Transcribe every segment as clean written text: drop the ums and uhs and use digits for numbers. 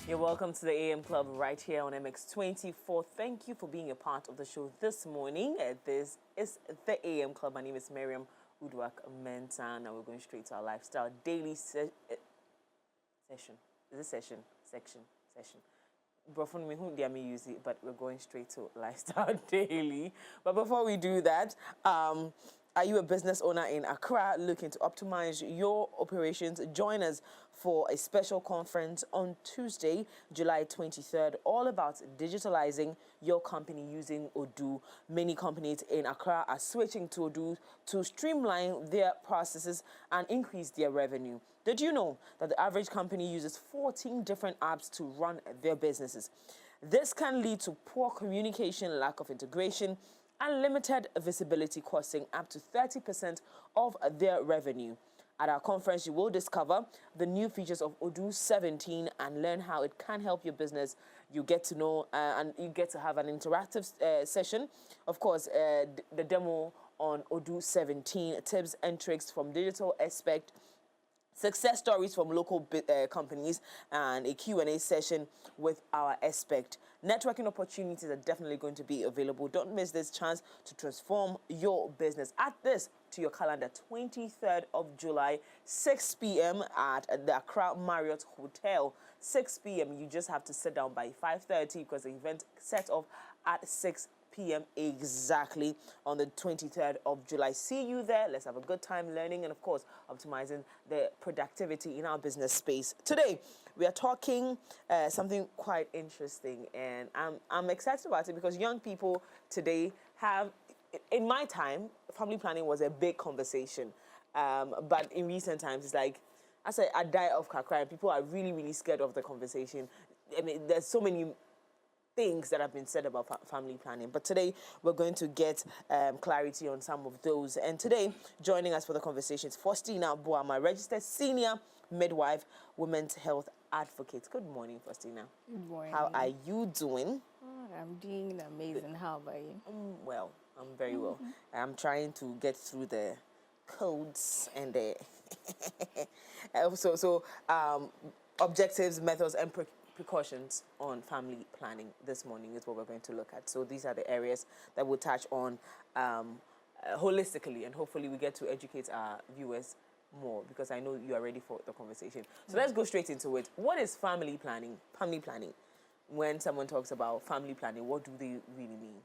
You're welcome to the AM Club right here on MX24. Thank you for being a part of the show this morning. This is the AM Club. My name is Miriam Udwak Mentan, and we're going straight to our lifestyle daily session. Is it session? Session. Brofun me who dare me use it, but we're going straight to lifestyle daily. But before we do that, are you a business owner in Accra looking to optimize your operations? Join us for a special conference on Tuesday, July 23rd, all about digitalizing your company using Odoo. Many companies in Accra are switching to Odoo to streamline their processes and increase their revenue. Did you know that the average company uses 14 different apps to run their businesses? This can lead to poor communication, lack of integration, and limited visibility, costing up to 30% of their revenue. At our conference, you will discover the new features of Odoo 17 and learn how it can help your business. You get to know and you get to have an interactive session. Of course, the demo on Odoo 17, tips and tricks from digital aspect, success stories from local companies, and a Q&A session with our expert. Networking opportunities are definitely going to be available. Don't miss this chance to transform your business. Add this to your calendar, 23rd of July, 6 p.m. at the Accra Marriott Hotel. 6 p.m. You just have to sit down by 5:30 because the event set off at 6 p.m. exactly on the 23rd of July. See you there. Let's have a good time learning and, of course, optimizing the productivity in our business space. Today, we are talking something quite interesting, and I'm excited about it because young people today have, in my time, family planning was a big conversation. But in recent times, it's like, I die of kakra, and people are really, really scared of the conversation. I mean, there's so many things that have been said about family planning. But today, we're going to get clarity on some of those. And today, joining us for the conversation is Faustina Boama, registered senior midwife, women's health advocate. Good morning, Faustina. Good morning. How are you doing? Oh, I'm doing amazing. How about you? Well, I'm very well. I'm trying to get through the codes and the objectives, methods, and precautions on family planning this morning is what we're going to look at. So these are the areas that we'll touch on holistically, and hopefully we get to educate our viewers more, because I know you are ready for the conversation. So let's go straight into it. What is family planning? Family planning. When someone talks about family planning, what do they really mean?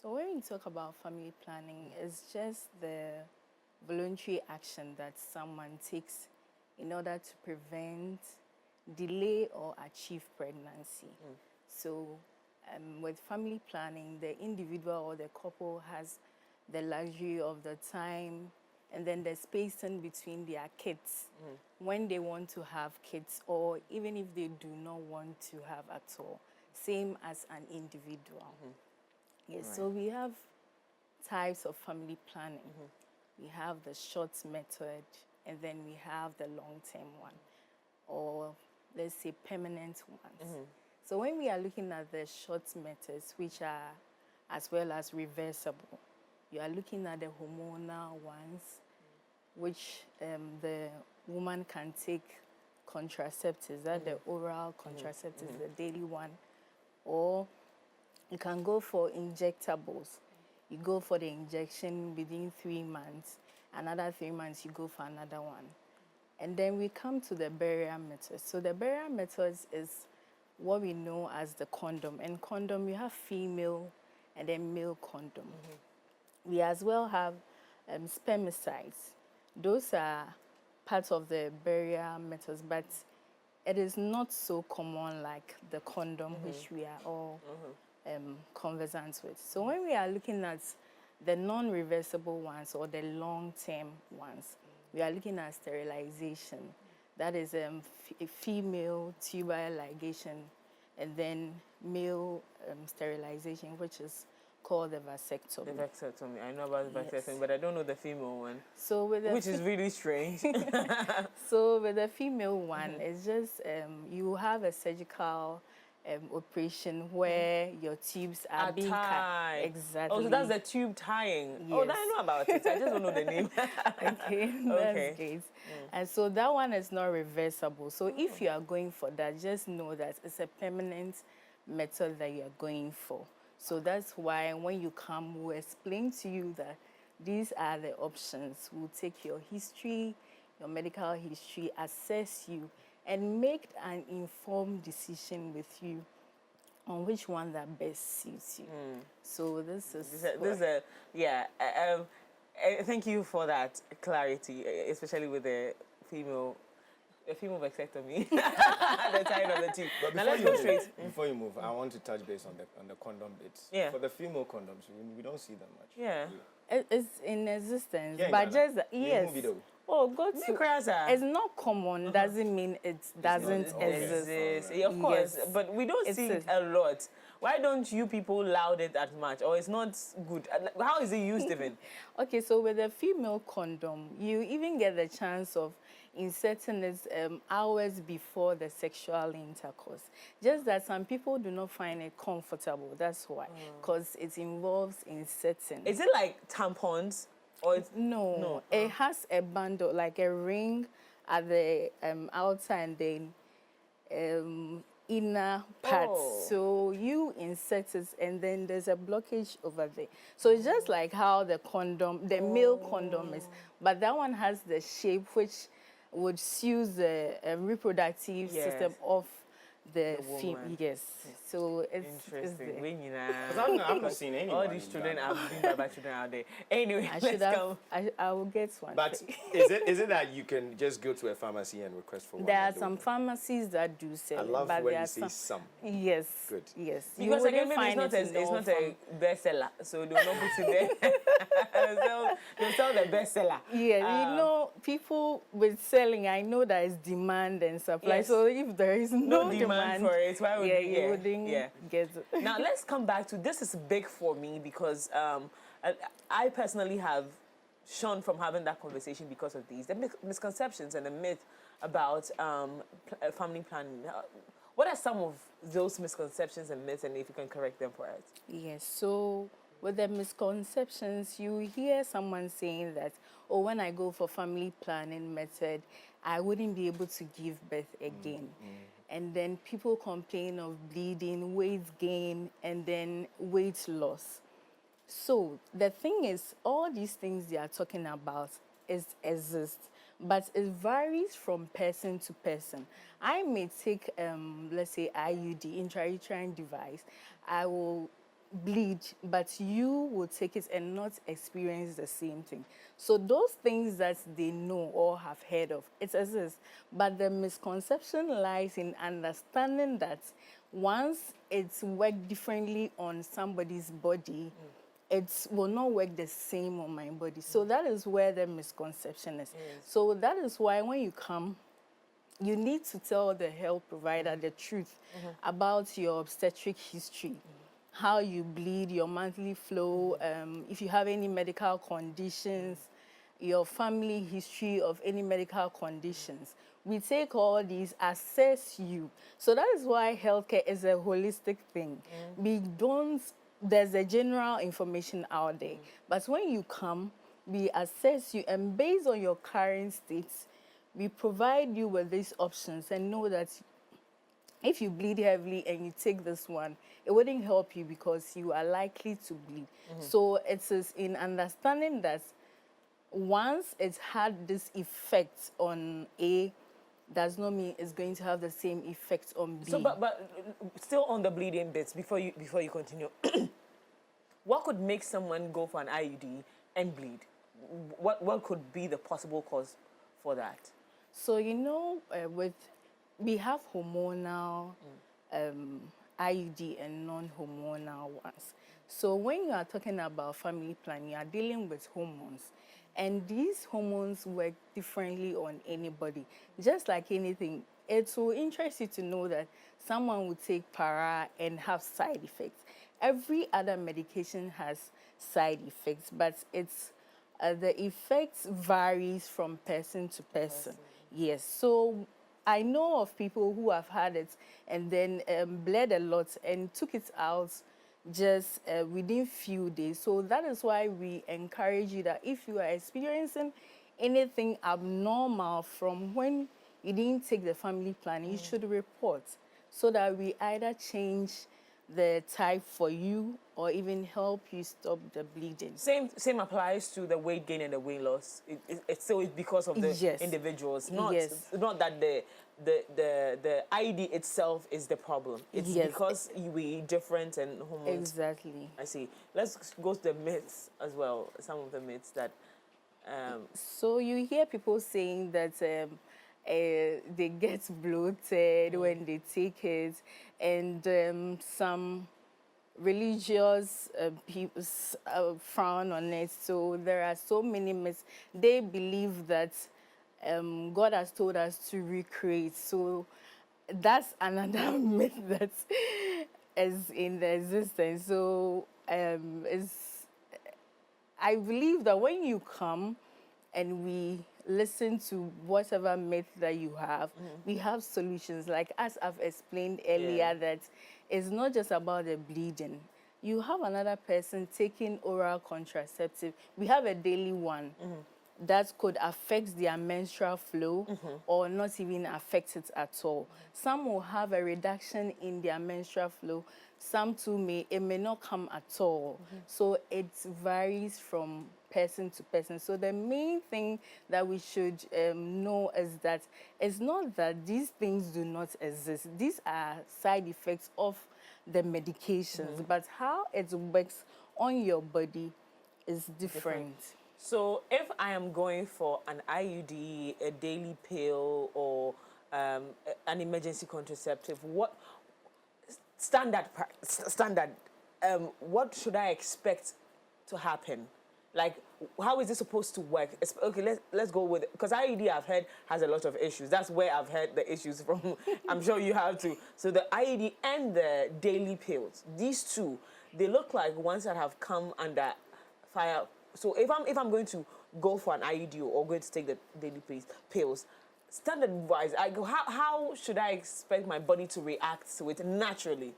So when we talk about family planning, it's just the voluntary action that someone takes in order to prevent, delay, or achieve pregnancy. So with family planning, the individual or the couple has the luxury of the time and then the spacing between their kids when they want to have kids, or even if they do not want to have at all, same as an individual. Yes, right. So we have types of family planning. We have the short method, and then we have the long-term one, or let's say permanent ones. So when we are looking at the short methods, which are as well as reversible, you are looking at the hormonal ones, which the woman can take contraceptives, that the oral contraceptives, the daily one, or you can go for injectables. You go for the injection within 3 months, another 3 months you go for another one. And then we come to the barrier method. So the barrier methods is what we know as the condom. And condom, you have female and then male condom. We as well have spermicides. Those are parts of the barrier methods, but it is not so common like the condom, which we are all conversant with. So when we are looking at the non-reversible ones or the long-term ones, we are looking at sterilization. That is a female tubal ligation, and then male sterilization, which is called the vasectomy. The vasectomy. I know about the vasectomy, but I don't know the female one. So with the which is really strange. So with the female one, it's just you have a surgical operation where your tubes are being cut. Tied. Exactly. Oh, so that's the tube tying. Oh, Yes. I know about it. I just don't know the name. Okay, Okay. that's great. And so that one is not reversible. So if you are going for that, just know that it's a permanent method that you are going for. So that's why when you come, we'll explain to you that these are the options. We'll take your history, your medical history, assess you, and make an informed decision with you on which one that best suits you. So this is yeah. Thank you for that clarity, especially with the female vasectomy, the tying of the teeth. But Now before let's you go move, straight. before you move, I want to touch base on the condom bits. Yeah. For the female condoms, we don't see them much. Yeah. it's in existence, Yeah, in but Ghana. just We yes. move it though. Oh, go Me to. cries, It's not common. Doesn't mean it doesn't not- okay. exist. Yeah, of course, Yes. but we don't It's see it a lot. Why don't you people laud it as much, or it's not good? How is it used even? Okay, so with a female condom, you even get the chance of inserting it hours before the sexual intercourse. Just that some people do not find it comfortable. That's why, because it involves inserting. Is it like tampons, or it's No, it has a bundle, like a ring at the outer and then inner part. Oh. So you insert it and then there's a blockage over there. So it's just like how the condom, the male condom is, but that one has the shape which would suit the reproductive Yes. system of the woman. female. Yes. So it's interesting? there. When you Because I've not seen anyone. all these in children Ghana. are being by children out there. Anyway, I let's should have. go. I will get one. But for you. is it that you can just go to a pharmacy and request for one? There are and they some will- pharmacies that do sell I it, love but when there you are say some. Yes. Good. Yes. Because again, maybe find it's in all not a bestseller, so they will not put it there. they'll sell the bestseller. Yeah, you know, people with selling, I know that it's demand and supply. Yes. So if there is no demand for it, why would yeah, you? you wouldn't get it. Now let's come back to this. Is big for me because I personally have shone from having that conversation because of these the misconceptions and the myth about family planning. What are some of those misconceptions and myths, and if you can correct them for us? Yes, so with the misconceptions, you hear someone saying that, oh, when I go for family planning method, I wouldn't be able to give birth again. And then people complain of bleeding, weight gain, and then weight loss. So the thing is, all these things they are talking about exist, but it varies from person to person. I may take, let's say, IUD, intrauterine device. I will bleed, but you will take it and not experience the same thing. So those things that they know or have heard of, it exists. But the misconception lies in understanding that once it's worked differently on somebody's body, it will not work the same on my body. So that is where the misconception is. So that is why when you come, you need to tell the health provider the truth about your obstetric history, how you bleed, your monthly flow, if you have any medical conditions, your family history of any medical conditions. We take all these, assess you. So that is why healthcare is a holistic thing. We don't, there's a general information out there. But when you come, we assess you, and based on your current state, we provide you with these options and know that if you bleed heavily and you take this one, it wouldn't help you because you are likely to bleed. So it is in understanding that once it's had this effect on A, does not mean it's going to have the same effect on B. So, but still on the bleeding bits before you continue. What could make someone go for an IUD and bleed? What could be the possible cause for that? So you know, we have hormonal IUD and non-hormonal ones. So when you are talking about family planning, you are dealing with hormones. And these hormones work differently on anybody. Just like anything, it will interest you to know that someone will take para and have side effects. Every other medication has side effects, but it's the effects varies from person to person. Yes, so I know of people who have had it and then bled a lot and took it out just within few days. So that is why we encourage you that if you are experiencing anything abnormal from when you didn't take the family planning, you should report so that we either change the type for you or even help you stop the bleeding. Same applies to the weight gain and the weight loss. It's still because of the Yes. individuals, Yes. not that the IUD itself is the problem. It's Yes. because we different and hormones. Exactly. I see. Let's go to the myths as well. Some of the myths that. So you hear people saying that they get bloated when they take it, and some religious people frown on it. So there are so many myths. They believe that God has told us to recreate. So that's another myth that is in the existence. So I believe that when you come and we listen to whatever myth that you have, we have solutions. Like as I've explained earlier, that it's not just about the bleeding. You have another person taking oral contraceptive. We have a daily one that could affect their menstrual flow or not even affect it at all. Some will have a reduction in their menstrual flow. Some too may not come at all. So it varies from person to person. So the main thing that we should know is that it's not that these things do not exist. These are side effects of the medications, but how it works on your body is different. So if I am going for an IUD, a daily pill, or an emergency contraceptive, what standard? What should I expect to happen? Like, how is this supposed to work? Okay, let's go with it. Because IUD, I've heard, has a lot of issues. That's where I've heard the issues from. I'm sure you have too. So the IUD and the daily pills, these two, they look like ones that have come under fire. So if I'm going to go for an IUD or going to take the daily pills, standard-wise, how should I expect my body to react to it naturally?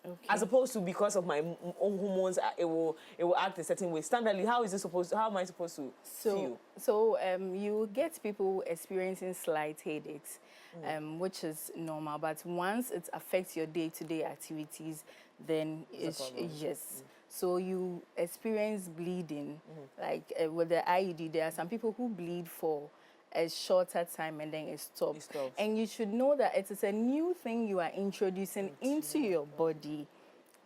Okay. As opposed to because of my own hormones, it will act a certain way. Standardly, how am I supposed to feel? So you get people experiencing slight headaches, which is normal. But once it affects your day-to-day activities, then yes. So you experience bleeding, like with the IUD. There are some people who bleed for a shorter time and then it stops. And you should know that it is a new thing you are introducing into your body.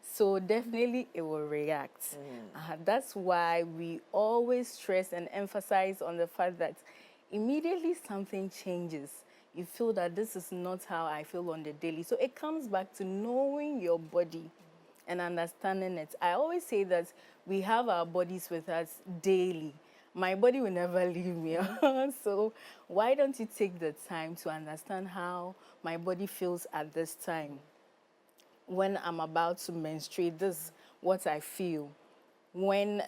So definitely it will react. That's why we always stress and emphasize on the fact that immediately something changes, you feel that this is not how I feel on the daily. So it comes back to knowing your body and understanding it. I always say that we have our bodies with us daily. My body will never leave me. So why don't you take the time to understand how my body feels at this time? When I'm about to menstruate, this is what I feel. When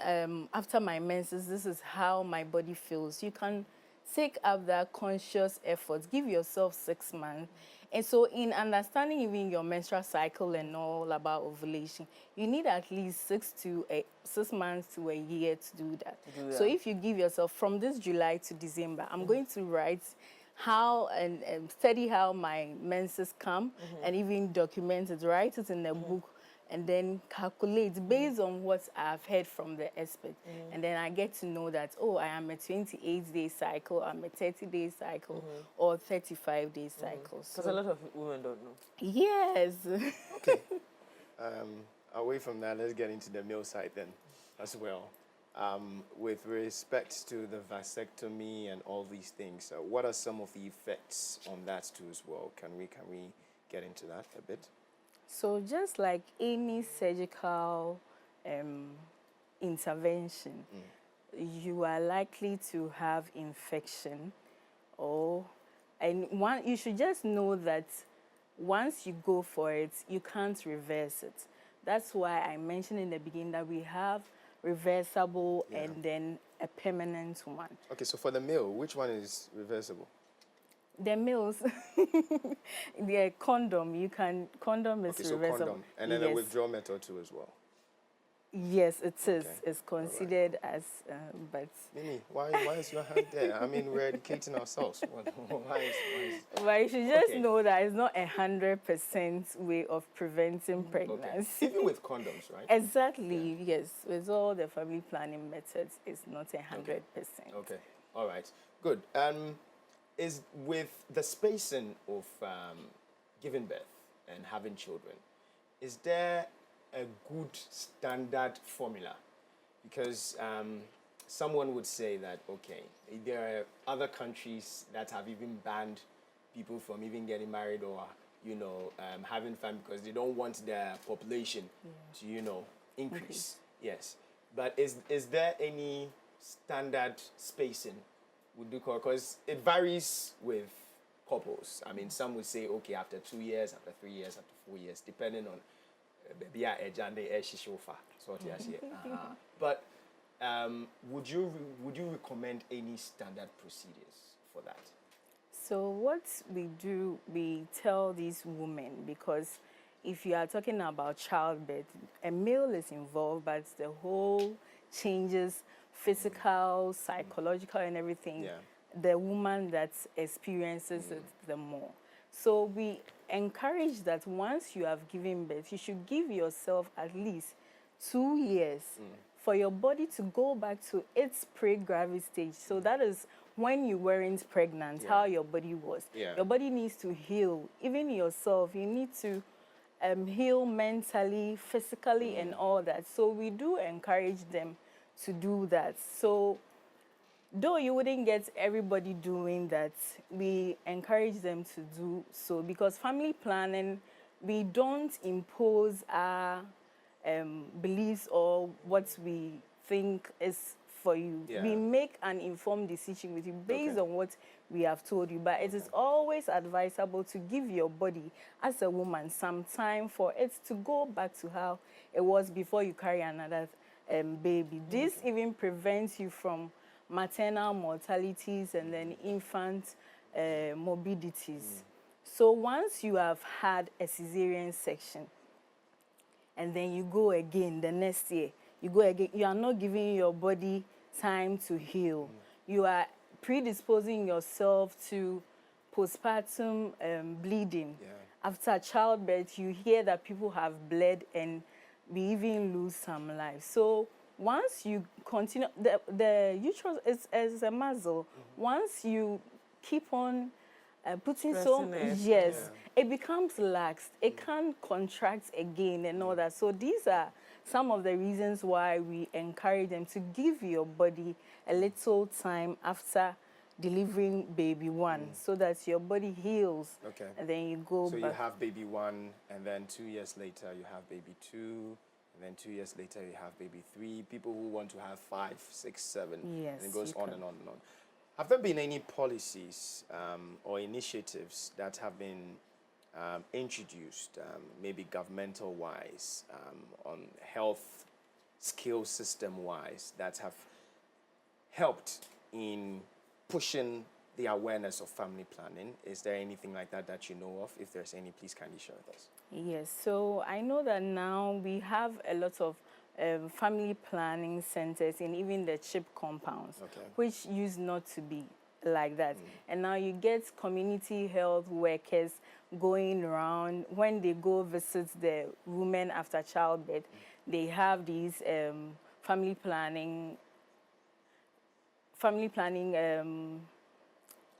after my menses, this is how my body feels. You can take up that conscious effort. Give yourself 6 months. And so in understanding even your menstrual cycle and all about ovulation, you need at least 6 months to a year to do that. So if you give yourself from this July to December, I'm going to write how and study how my menses come and even document it, write it in a book, and then calculate based on what I've heard from the expert. And then I get to know that, oh, I am a 28-day cycle, I'm a 30-day cycle, or 35-day cycle. Because a lot of women don't know. Yes. Okay. Away from that, let's get into the male side then as well. With respect to the vasectomy and all these things, what are some of the effects on that too as well? Can we get into that a bit? So just like any surgical intervention, you are likely to have infection, you should just know that once you go for it, you can't reverse it. That's why I mentioned in the beginning that we have reversible and then a permanent one. Okay, so for the male, which one is reversible? The males, the condom, condom is Okay, so reversible. condom. And then Yes. a withdrawal method too as well. Yes, it is. Okay. It's All right. considered as, but Mimi, why is your hand there? I mean, we're educating ourselves. Why is... but you should just Okay. know that it's not 100% way of preventing Okay. pregnancy. Even with condoms, right? Exactly. Yes, with all the family planning methods, it's not 100%. Okay. All right. Good. Is with the spacing of giving birth and having children, is there a good standard formula? Because someone would say that, okay, there are other countries that have even banned people from even getting married or, having family because they don't want their population to, increase. Yes. But is there any standard spacing? Would do because it varies with couples. I mean, some would say, okay, after 2 years, after 3 years, after 4 years, depending on baby But would you recommend any standard procedures for that? So what we do, we tell these women, because if you are talking about childbirth, a male is involved, but the whole changes, physical, psychological, and everything. Yeah. The woman that experiences it the more. So we encourage that once you have given birth, you should give yourself at least 2 years for your body to go back to its pre-gravity stage. So that is when you weren't pregnant, how your body was. Yeah. Your body needs to heal. Even yourself, you need to heal mentally, physically, and all that. So we do encourage them to do that. So though you wouldn't get everybody doing that, we encourage them to do so, because family planning, we don't impose our beliefs or what we think is for you. Yeah. We make an informed decision with you based Okay. on what we have told you. But it is always advisable to give your body, as a woman, some time for it to go back to how it was before you carry another baby. This even prevents you from maternal mortalities and then infant morbidities. So once you have had a cesarean section, and then you go again the next year, you go again, you are not giving your body time to heal. You are predisposing yourself to postpartum bleeding. Yeah. After childbirth, you hear that people have bled and we even lose some lives. So once you continue, the uterus is a muscle. Once you keep on putting so, Stressing it. yes, it becomes lax. It can't contract again and all that. So these are some of the reasons why we encourage them to give your body a little time after delivering baby one, so that your body heals. Okay. And then you go So back. you have baby 1, and then 2 years later you have baby 2, and then 2 years later you have baby 3. People who want to have 5, 6, 7, Yes, and it goes you on can. and on and on. Have there been any policies or initiatives that have been introduced, maybe governmental-wise, on health skill system-wise, that have helped in pushing the awareness of family planning? Is there anything like that that you know of? If there's any, please kindly share with us. Yes, so I know that now we have a lot of family planning centers in even the CHIP compounds, Okay. which used not to be like that. And now you get community health workers going around. When they go visit the women after childbirth, they have these family planning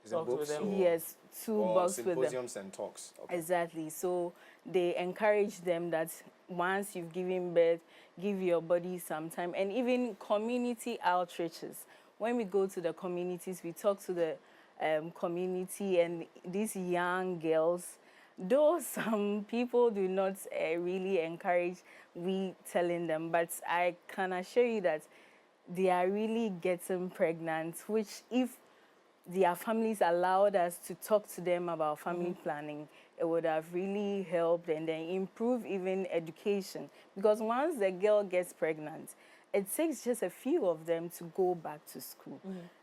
Is it Talk with books them. or, yes, or toolbox with them. symposiums and talks? Okay. Exactly. So they encourage them that once you've given birth, give your body some time. And even community outreaches. When we go to the communities, we talk to the community and these young girls. Though some people do not really encourage we telling them, but I can assure you that they are really getting pregnant, which if their families allowed us to talk to them about family planning, it would have really helped and then improve even education. Because once the girl gets pregnant, it takes just a few of them to go back to school.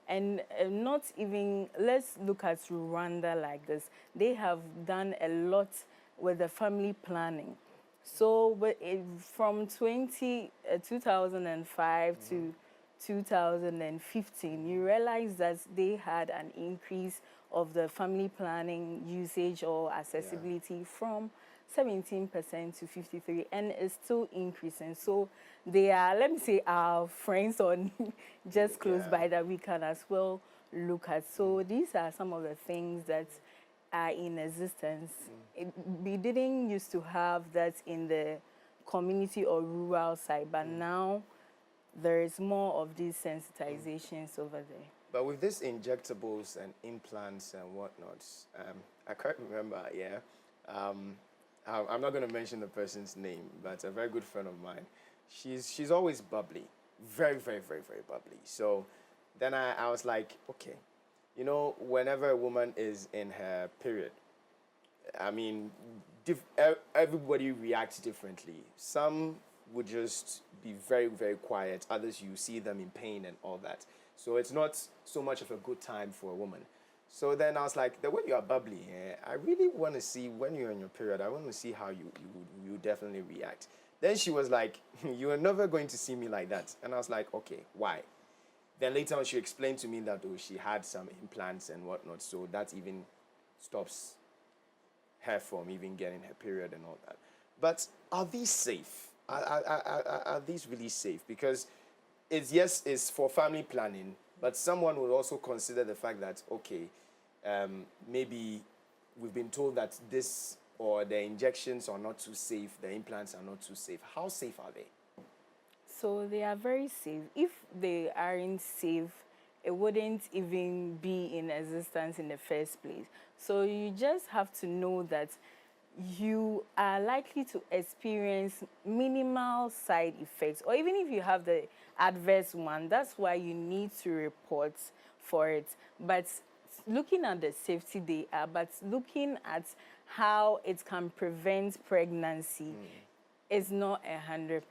And not even, let's look at Rwanda like this. They have done a lot with the family planning. So from 2005 to 2015, you realize that they had an increase of the family planning usage or accessibility from 17% to 53%, and it's still increasing. So they are, let me say, our friends on just close by that we can as well look at. So these are some of the things that are in existence. We didn't used to have that in the community or rural side, but now there is more of these sensitizations over there. But with these injectables and implants and whatnot, I can't remember, I'm not going to mention the person's name, but a very good friend of mine, she's always bubbly, very, very, very, very bubbly. So then I was like, okay, you know, whenever a woman is in her period, I mean, everybody reacts differently. Some would just be very, very quiet. Others, you see them in pain and all that. So it's not so much of a good time for a woman. So then I was like, the way you are bubbly, I really want to see when you're in your period, I want to see how you definitely react. Then she was like, you are never going to see me like that. And I was like, okay, why? Then later on, she explained to me that she had some implants and whatnot. So that even stops her from even getting her period and all that. But are these safe? Are these really safe? Because it's for family planning, but someone will also consider the fact that, okay, maybe we've been told that this or the injections are not too safe, the implants are not too safe. How safe are they? So they are very safe. If they aren't safe, it wouldn't even be in existence in the first place. So you just have to know that you are likely to experience minimal side effects, or even if you have the adverse one, that's why you need to report for it. But looking at the safety they are, but looking at how it can prevent pregnancy is not 100%.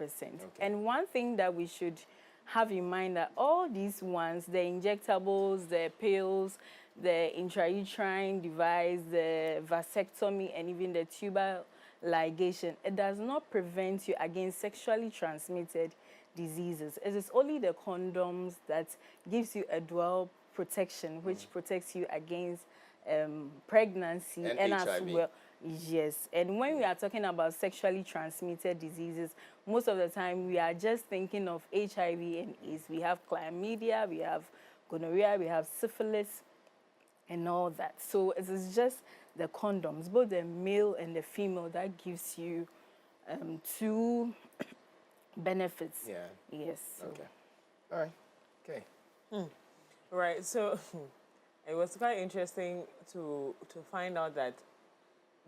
And one thing that we should have in mind that all these ones, the injectables, the pills, the intrauterine device, the vasectomy, and even the tubal ligation, it does not prevent you against sexually transmitted diseases. It is only the condoms that gives you a dual protection, which protects you against pregnancy and as HIV. well. Yes, and when we are talking about sexually transmitted diseases, most of the time we are just thinking of HIV and AIDS. We have chlamydia, we have gonorrhea, we have syphilis, and all that. So it is just the condoms, both the male and the female, that gives you two benefits. Yeah. Yes. So. Okay. All right. Okay. Right. So it was quite interesting to find out that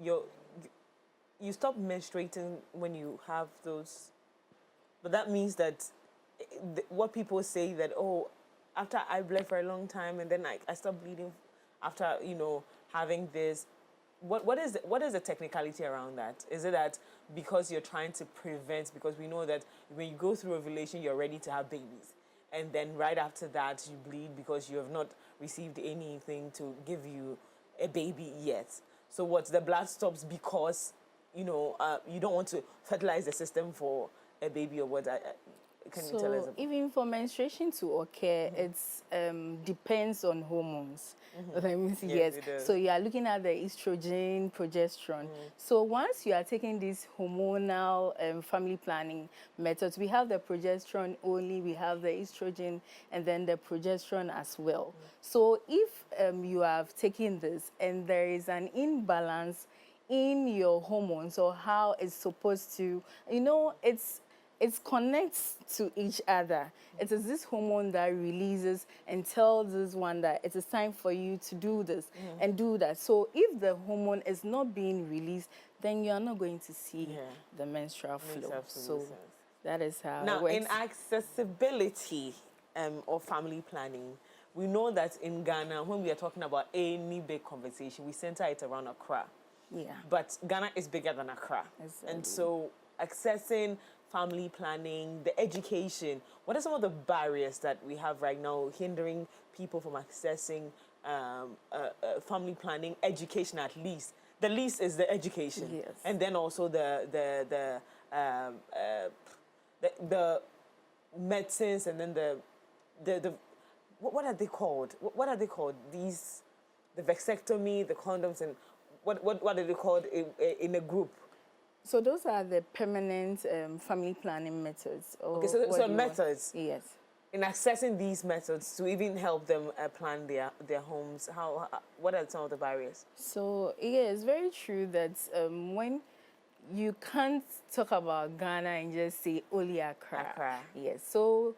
you stop menstruating when you have those, but that means that what people say that, oh, after I bled for a long time and then I stopped bleeding after having this. What is the technicality around that? Is it that because you're trying to prevent, because we know that when you go through ovulation you're ready to have babies, and then right after that you bleed because you have not received anything to give you a baby yet? So what's the blood stops because you don't want to fertilize the system for a baby, or what? Can you tell us? Even for menstruation to occur, it depends on hormones. Let me see. Yes, it does. So you are looking at the estrogen, progesterone. So once you are taking these hormonal family planning methods, we have the progesterone only, we have the estrogen, and then the progesterone as well. So if you have taken this and there is an imbalance in your hormones or how it's supposed to, it connects to each other. It is this hormone that releases and tells this one that it is time for you to do this and do that. So if the hormone is not being released, then you are not going to see the menstrual flow. So that is how now, it works. in accessibility or family planning, we know that in Ghana, when we are talking about any big conversation, we center it around Accra. Yeah. But Ghana is bigger than Accra. Exactly. And so accessing family planning, the education? What are some of the barriers that we have right now hindering people from accessing family planning, education at least? The least is the education, Yes. and then also the medicines, and then the what are they called? What are they called? These, the vasectomy, the condoms, and what are they called in a group? So those are the permanent family planning methods. Or Okay, so what do you want? methods. Yes. In accessing these methods to even help them plan their homes, what are some of the barriers? So yeah, it's very true that when you can't talk about Ghana and just say only Accra. Accra. Yes. So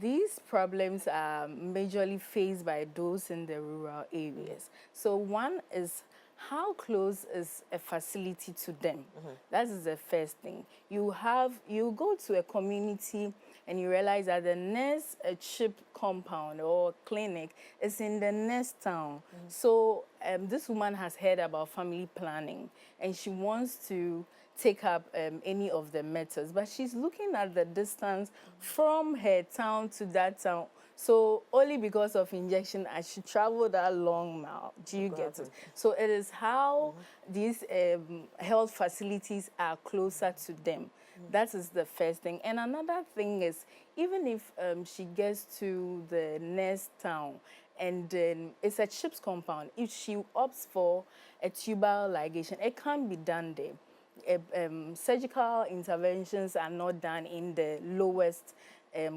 these problems are majorly faced by those in the rural areas. So one is, how close is a facility to them? That is the first thing. You go to a community and you realize that the next CHIP compound or clinic is in the next town. So this woman has heard about family planning and she wants to take up any of the methods, but she's looking at the distance from her town to that town. So only because of injection, I should travel that long mile. Do you get it? So it is how these health facilities are closer to them. That is the first thing. And another thing is, even if she gets to the next town and it's a CHIPS compound, if she opts for a tubal ligation, it can't be done there. Surgical interventions are not done in the lowest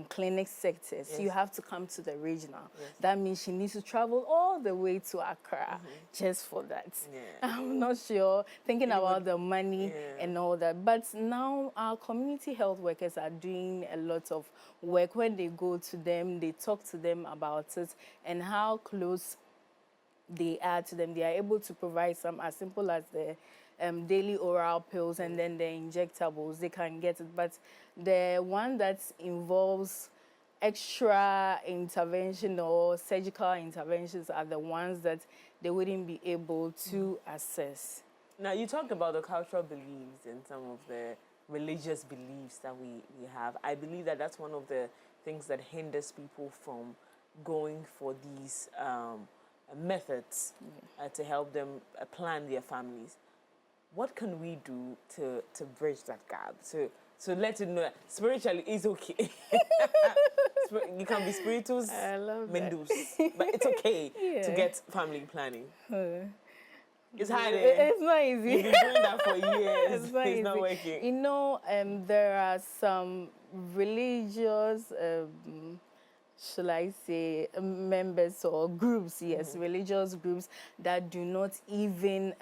clinic sectors. Yes. You have to come to the regional. Yes. That means she needs to travel all the way to Accra just for that. Yeah. I'm not sure, thinking about the money Yeah. and all that. But now our community health workers are doing a lot of work. When they go to them, they talk to them about it and how close they are to them. They are able to provide some as simple as the daily oral pills and then the injectables. They can get it. But the one that involves extra intervention or surgical interventions are the ones that they wouldn't be able to access. Now, you talked about the cultural beliefs and some of the religious beliefs that we have. I believe that that's one of the things that hinders people from going for these methods to help them plan their families. What can we do to bridge that gap? So let it know that spiritually is okay. You can be spiritus, I love mendus, but it's okay to Yeah. get family planning. It's hard. It's not easy. You've been doing that for years. It's not easy. not working. You know, there are some religious, shall I say, members or groups, yes, religious groups that do not even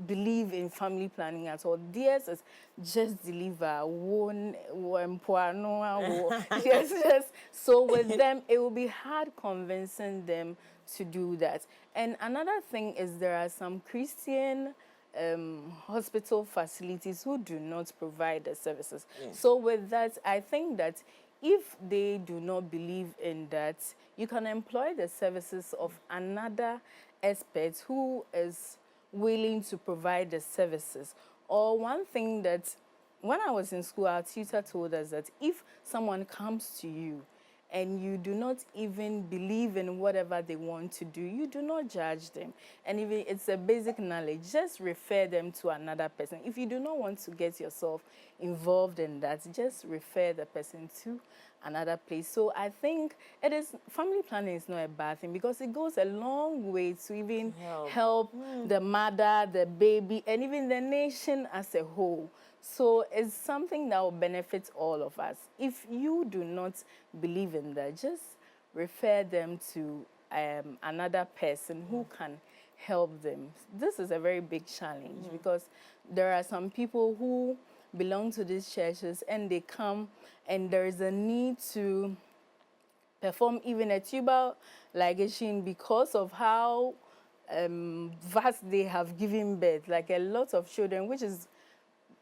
believe in family planning at all. Theirs is just deliver one. Yes, yes. So with them, it will be hard convincing them to do that. And another thing is there are some Christian hospital facilities who do not provide the services. So with that, I think that if they do not believe in that, you can employ the services of another expert who is willing to provide the services. Or one thing that, when I was in school, our tutor told us that if someone comes to you and you do not even believe in whatever they want to do, you do not judge them. And if it's a basic knowledge, just refer them to another person. If you do not want to get yourself involved in that, just refer the person to another place. So I think family planning is not a bad thing because it goes a long way to even help the mother, the baby, and even the nation as a whole. So it's something that will benefit all of us. If you do not believe in that, just refer them to another person who can help them. This is a very big challenge because there are some people who belong to these churches and they come and there is a need to perform even a tubal ligation because of how vast they have given birth, like a lot of children, which is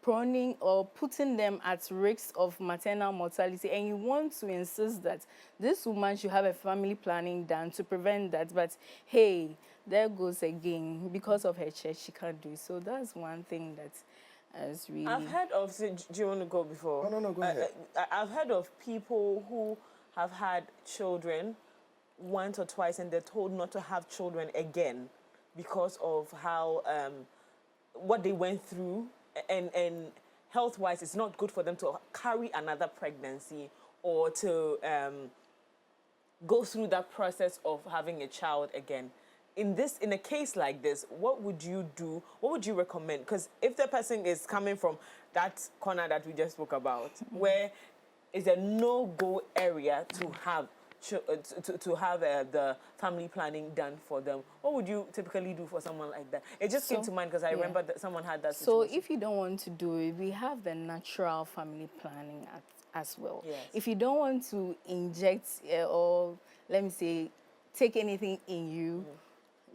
proning or putting them at risk of maternal mortality, and you want to insist that this woman should have a family planning done to prevent that, but hey, there goes again, because of her church, she can't do it. So that's one thing that as really. I've heard of, do you want to go before? No, go ahead. I've heard of people who have had children once or twice and they're told not to have children again because of how, what they went through, and health-wise it's not good for them to carry another pregnancy or to go through that process of having a child again. In a case like this, what would you do? What would you recommend? Because if the person is coming from that corner that we just spoke about, where is a no-go area to have the family planning done for them, what would you typically do for someone like that? It just came to mind because I remember that someone had that situation. So if you don't want to do it, we have the natural family planning as well. Yes. If you don't want to inject or let me say take anything in you,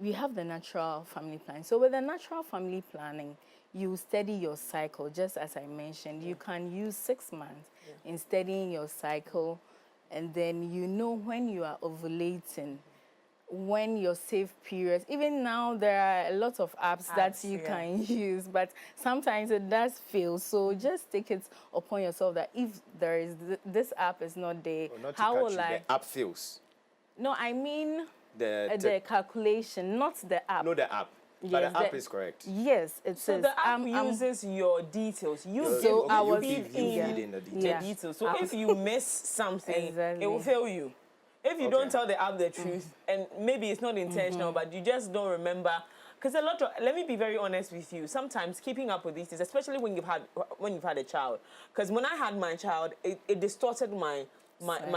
we have the natural family planning. So with the natural family planning, you study your cycle, just as I mentioned. You can use 6 months in studying your cycle, and then you know when you are ovulating, when your safe periods. Even now, there are a lot of apps that you can use, but sometimes it does fail. So just take it upon yourself that if there is this app is not there, how will I? The app fails. No, I mean The calculation, not the app. No, the app. But Yes, the app is correct. Yes, it So says. the app uses your details. You feed in the details. the details. So if you miss something, Exactly. it will fail you. If you don't tell the app the truth, and maybe it's not intentional, but you just don't remember. Because let me be very honest with you. Sometimes keeping up with these things, especially when you've had a child. Because when I had my child, it distorted my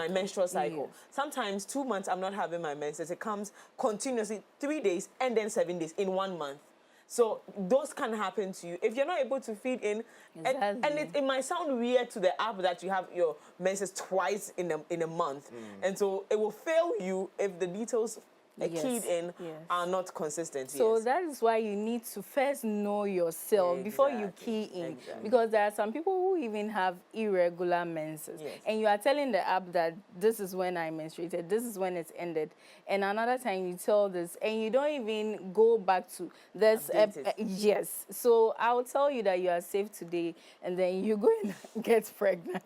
menstrual cycle. Yes. Sometimes 2 months I'm not having my menses. It comes continuously 3 days and then 7 days in 1 month. So those can happen to you if you're not able to feed in. And it might sound weird to the app that you have your menses twice in a month. And so it will fail you if the details keyed in are not consistent. So that is why you need to first know yourself before you key in. Because there are some people who even have irregular menses. And you are telling the app that this is when I menstruated, this is when it's ended. And another time you tell this and you don't even go back to this. Yes. So I will tell you that you are safe today and then you go and get pregnant.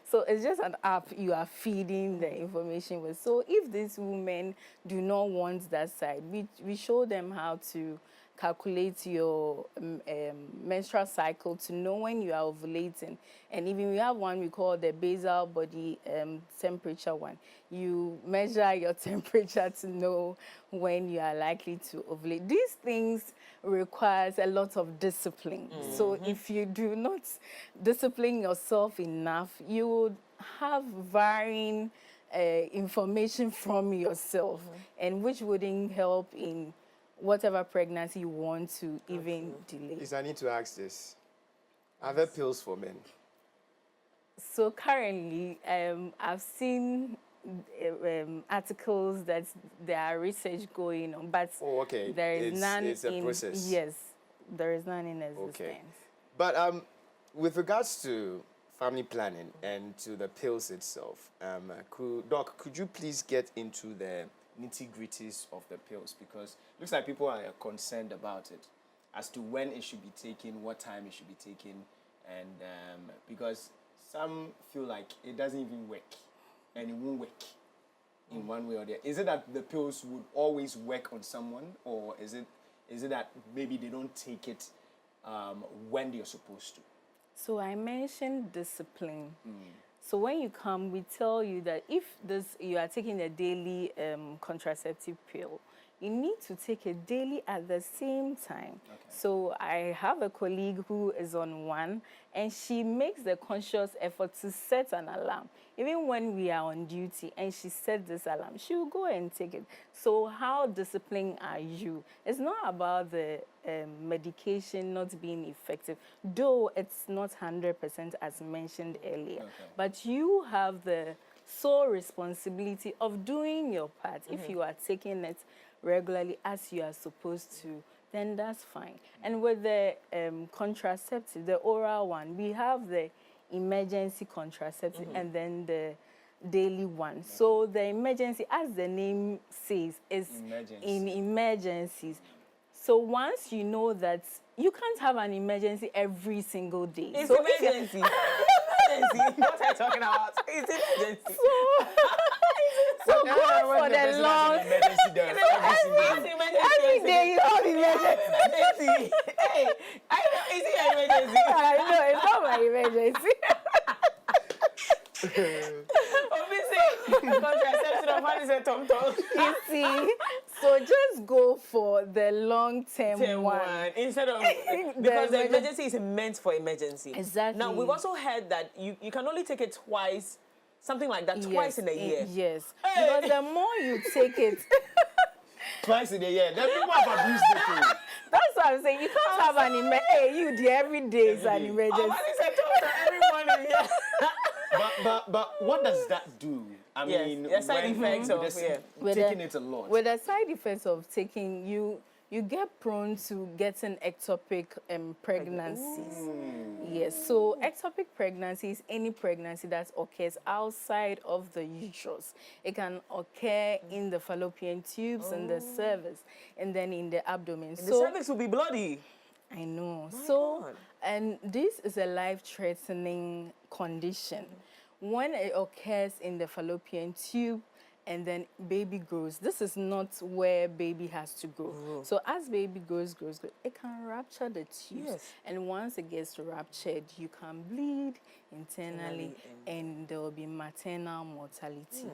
So it's just an app you are feeding the information with. So if these women do not want that side, we show them how to calculate your menstrual cycle to know when you are ovulating. And even we have one we call the basal body temperature one. You measure your temperature to know when you are likely to ovulate. These things requires a lot of discipline. So if you do not discipline yourself enough, you would have varying information from yourself, and which wouldn't help in whatever pregnancy you want to even delay. Is I need to ask this. Are there pills for men? So currently, I've seen articles that there are research going on, but there is none it's a in process. Yes, there is none in existence. Okay. But with regards to family planning and to the pills itself, Doc, could you please get into the nitty-gritties of the pills? Because it looks like people are concerned about it, as to when it should be taken, what time it should be taken, and because some feel like it doesn't even work, and it won't work in one way or the other. Is it that the pills would always work on someone, or is it that maybe they don't take it when they're supposed to? So I mentioned discipline. So when you come, we tell you that if you are taking a daily contraceptive pill, you need to take it daily at the same time. So I have a colleague who is on one, and she makes the conscious effort to set an alarm. Even when we are on duty and she sets this alarm, she will go and take it. So how disciplined are you? It's not about the medication not being effective, though it's not 100% as mentioned earlier. But you have the sole responsibility of doing your part. If you are taking it regularly as you are supposed to, then that's fine. And with the contraceptive, the oral one, we have the emergency contraceptive and then the daily one. So the emergency, as the name says, is in emergencies. So once you know that you can't have an emergency every single day. It's so emergency. Emergency. What are you talking about? It's emergency. So go for the long. Every day you have emergency. Hey, I know, is it an emergency? I know, it's not my emergency. Obviously, contraception of what is a tom-tom. You see, so just go for the long-term one. Instead of, because the emergency is meant for emergency. Exactly. Now, we've also heard that you can only take it twice, something like that, twice in a year. Yes, Hey. because the more you take it, Twice in a year. Then people have abused the thing. that's what I'm saying. You can't have an emergency. Hey, you do every day is an emergency. Oh, what is a tom-tom every morning? Yeah. But what does that do? I mean, the side effects of taking it a lot. With the side effects of taking, you get prone to getting ectopic pregnancies. Yes, so ectopic pregnancy is any pregnancy that occurs outside of the uterus. It can occur in the fallopian tubes, in the cervix, and then in the abdomen. The cervix will be bloody. I know. My so, God. and this is a life-threatening condition. When it occurs in the fallopian tube and then baby grows, this is not where baby has to grow. So as baby grows, it can rupture the tubes. Yes. And once it gets ruptured, you can bleed internally and there will be maternal mortality.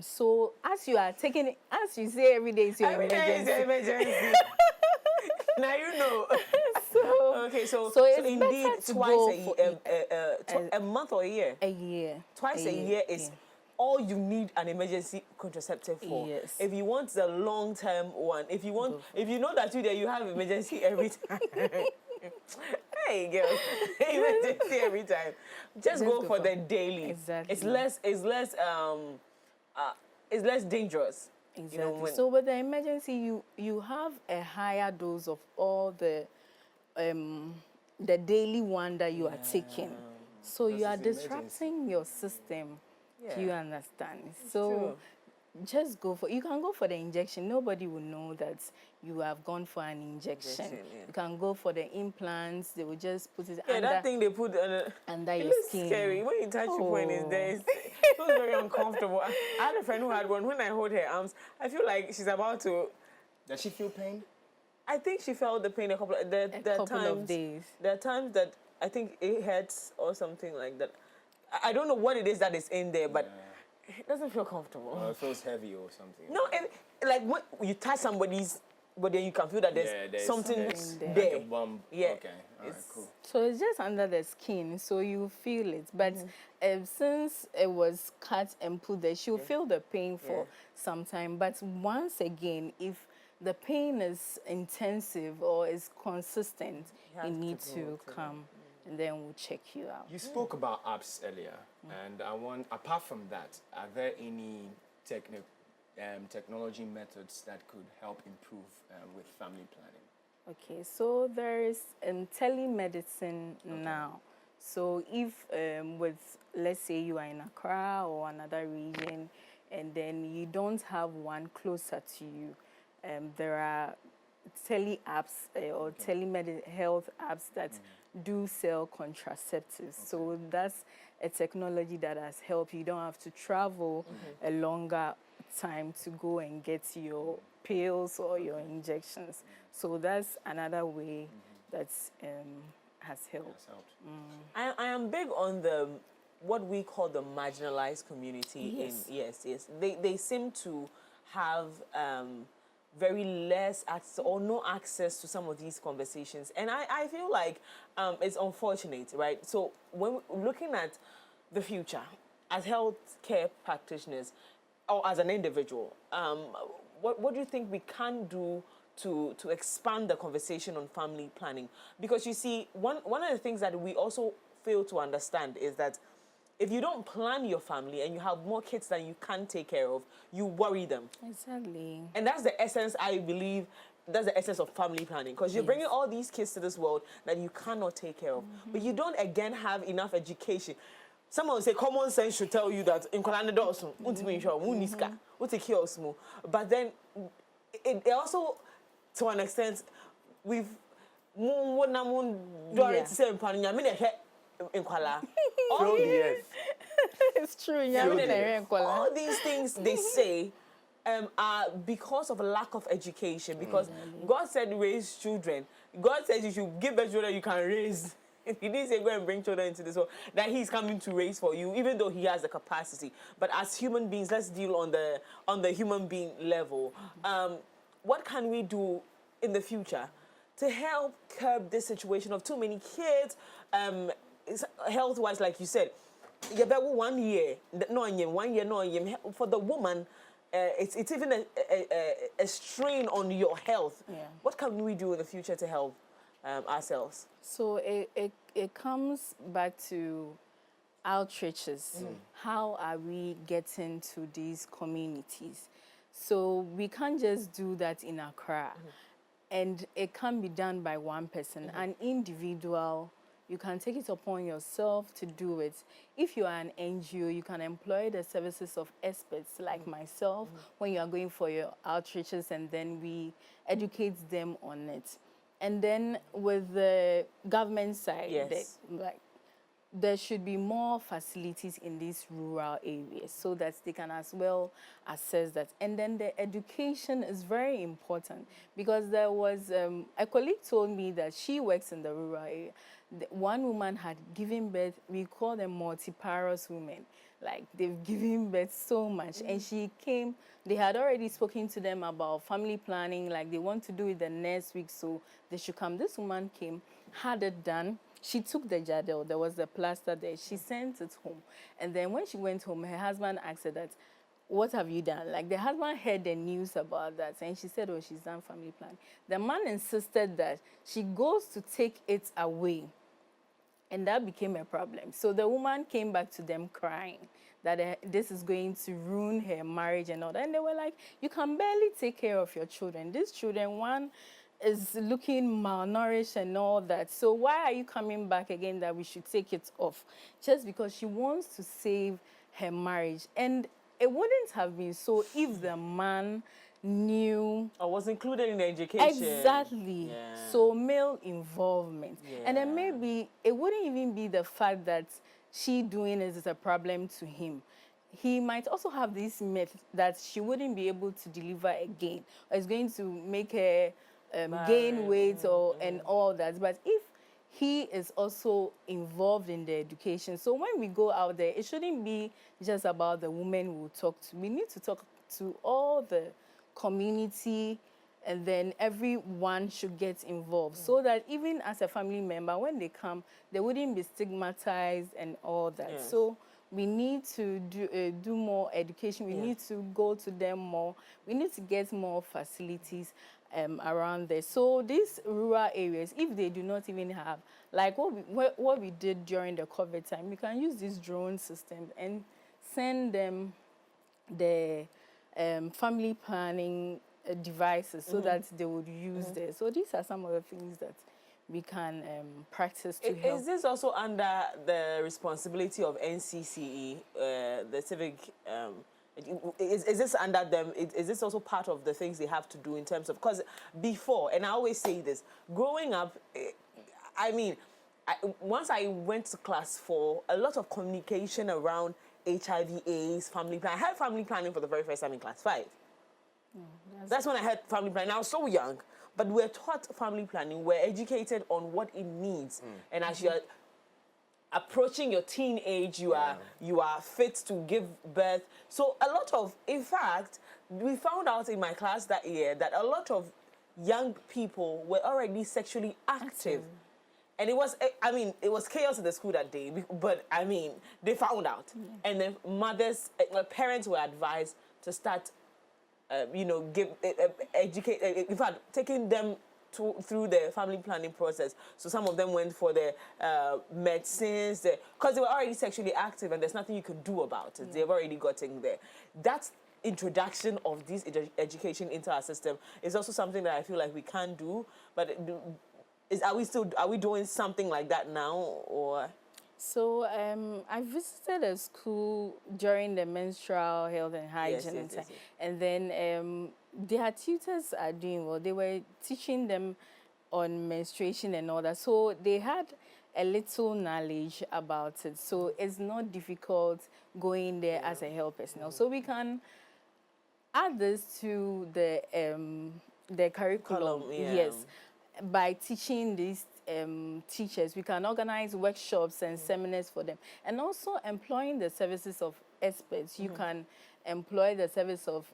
So as you are taking it, as you say every day is your Every day is emergency. an emergency. Now you know. Okay, so it's indeed better to twice go a month or a year. A year. Twice a year is all you need an emergency contraceptive for. Yes. If you want the long-term one, if you know that you have emergency every time. Hey girls, emergency every time. Just go for the daily. Exactly. It's less dangerous. Exactly. You know, so with the emergency, you have a higher dose of all the daily one that you are taking. So you are disrupting your system. Yeah. Do you understand? So true. just go for, you can go for the injection. Nobody will know that you have gone for an injection. You can go for the implants. They will just put it under. That thing they put under it your looks skin. scary. When you touch your point, it feels very uncomfortable. I had a friend who had one. When I hold her arms, I feel like she's about to. Does she feel pain? I think she felt the pain a couple of days. There are times that I think it hurts or something like that. I don't know what it is that is in there, but it doesn't feel comfortable. It feels heavy or something. No, like when you touch somebody's body, you can feel that there's something there. Like a bump. Yeah. Okay. All right, cool. So it's just under the skin, so you feel it. But since it was cut and put there, she'll feel the pain for some time. But once again, if the pain is intensive or is consistent, you need to come. And then we'll check you out. You spoke about apps earlier, and apart from that, are there any technology methods that could help improve with family planning? Okay, so there is telemedicine now. So if let's say you are in Accra or another region, and then you don't have one closer to you, there are tele-apps or health apps that do sell contraceptives. So that's a technology that has helped. You don't have to travel a longer time to go and get your pills or your injections. So that's another way that has helped. I am big on what we call the marginalized community. Yes. They seem to have very less access or no access to some of these conversations. And I feel like it's unfortunate, right? So when we're looking at the future as healthcare practitioners or as an individual, what do you think we can do to expand the conversation on family planning? Because you see, one of the things that we also fail to understand is that if you don't plan your family and you have more kids than you can take care of, you worry them. Exactly. And that's the essence, I believe, that's the essence of family planning. Because you're bringing all these kids to this world that you cannot take care of. But you don't, again, have enough education. Someone would say common sense should tell you that in but then it also, to an extent, we've Yeah. Fill the earth. It's true. All these things they say are because of a lack of education. Because God said raise children. God says you should give birth children you can raise. He didn't say go and bring children into this world that He's coming to raise for you, even though He has the capacity. But as human beings, let's deal on the human being level. What can we do in the future to help curb this situation of too many kids, health-wise, like you said? You better 1 year, no, 1 year, no, for the woman. It's even a strain on your health. Yeah. What can we do in the future to help ourselves? So it comes back to outreaches. How are we getting to these communities? So we can't just do that in Accra. And it can't be done by one person. An individual, you can take it upon yourself to do it. If you are an NGO, you can employ the services of experts like myself when you are going for your outreaches, and then we educate them on it. And then with the government side, Yes. there should be more facilities in these rural areas so that they can as well assess that. And then the education is very important, because there was a colleague told me that she works in the rural area. One woman had given birth, we call them multiparous women. Like, they've given birth so much. And she came, they had already spoken to them about family planning, like they want to do it the next week, so they should come. This woman came, had it done. She took the jadel, there was the plaster there. She sent it home. And then when she went home, her husband asked her that, what have you done? Like, the husband heard the news about that, and she said, oh, she's done family planning. The man insisted that she goes to take it away. And that became a problem. So the woman came back to them crying that this is going to ruin her marriage and all that. And they were like, you can barely take care of your children. These children, one is looking malnourished and all that. So why are you coming back again that we should take it off? Just because she wants to save her marriage. And it wouldn't have been so if the man knew or was included in the education. Exactly. Yeah. So male involvement. Yeah. And then maybe it wouldn't even be the fact that she doing it is a problem to him. He might also have this myth that she wouldn't be able to deliver again, or it's going to make her gain weight or and all that. But if he is also involved in the education, so when we go out there, it shouldn't be just about the women we'll talk to. We need to talk to all the community, and then everyone should get involved, so that even as a family member, when they come, they wouldn't be stigmatized and all that. Yes. So we need to do more education. We need to go to them more. We need to get more facilities around there. So these rural areas, if they do not even have, like what we did during the COVID time, we can use these drone systems and send them the family planning devices so that they would use there. So these are some of the things that we can practice to help. Is this also under the responsibility of NCCE, the civic? Is this under them? Is this also part of the things they have to do in terms of? Because before, and I always say this, growing up, I mean, once I went to class 4, a lot of communication around HIV/AIDS, family planning. I had family planning for the very first time in class 5. That's when I had family planning. I was so young, but we're taught family planning. We're educated on what it needs, and as you're approaching your teenage, you are fit to give birth. So a lot of, in fact, we found out in my class that year that a lot of young people were already sexually active. And it was, I mean, it was chaos in the school that day, but I mean, they found out. And then parents were advised to start, educate, in fact, taking them through the family planning process. So some of them went for the medicines, because they were already sexually active and there's nothing you could do about it. They've already gotten there. That's introduction of this education into our system is also something that I feel like we can do, but are we doing something like that now, or? So I visited a school during the menstrual health and hygiene time, and then their tutors are doing well. They were teaching them on menstruation and all that. So they had a little knowledge about it. So it's not difficult going there as a health personnel. So we can add this to the curriculum. Yes, by teaching these teachers, we can organize workshops and seminars for them, and also employing the services of experts. You can employ the service of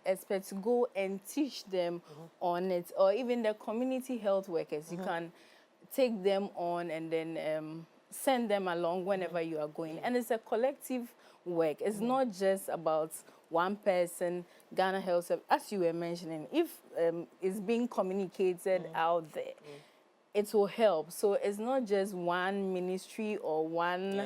experts to go and teach them on it, or even the community health workers. You can take them on and then send them along whenever you are going. And it's a collective work. It's not just about one person. Ghana Health Service, as you were mentioning, if it's being communicated out there, it will help. So it's not just one ministry or one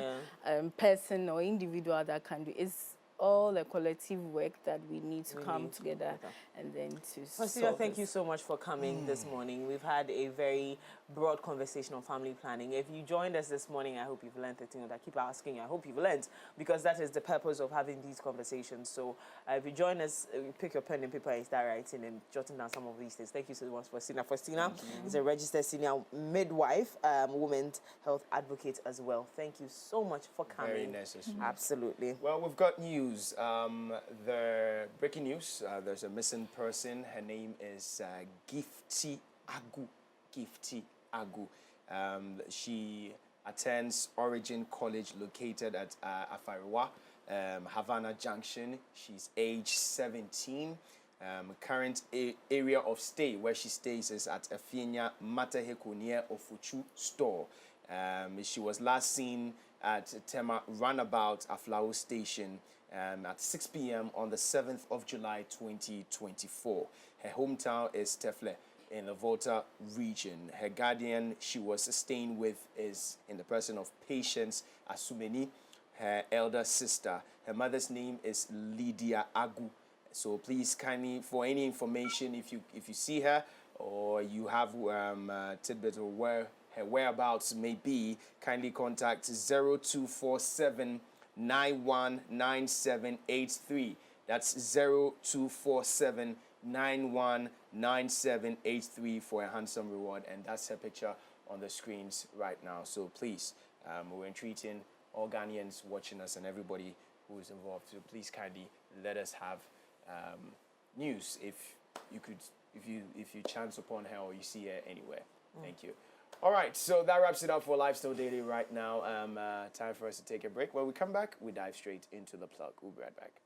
person or individual that can do. It's all a collective work that we need to come together and then to Faustina, thank you so much for coming this morning. We've had a very broad conversation on family planning. If you joined us this morning, I hope you've learned the thing that I keep asking. I hope you've learned, because that is the purpose of having these conversations. So if you join us, pick your pen and paper and start writing and jotting down some of these things. Thank you so much, Faustina. Faustina is a registered senior midwife, women's health advocate as well. Thank you so much for coming. Very necessary. Absolutely. Well, we've got news. The breaking news, there's a missing person. Her name is Gifty Agu. Gifty Agu. She attends Origin College located at Afariwa, Havana Junction. She's age 17. Current area of stay where she stays is at Afienya Mataheko near Ofuchu store. She was last seen at Tema Runabout Aflao Station at 6 p.m. on the 7th of July 2024. Her hometown is Tefle in the Volta region. Her guardian she was staying with is in the person of Patience Asumeni, her elder sister. Her mother's name is Lydia Agu. So please kindly, for any information, if you see her or you have tidbit of where her whereabouts may be, kindly contact 0247 919783. That's 0247 919783 for a handsome reward, and that's her picture on the screens right now. So please, we're entreating all Ghanaians watching us and everybody who is involved. So please kindly let us have news if you chance upon her or you see her anywhere. Thank you. All right, so that wraps it up for Lifestyle Daily right now. Time for us to take a break. When we come back, we dive straight into the plug. We'll be right back.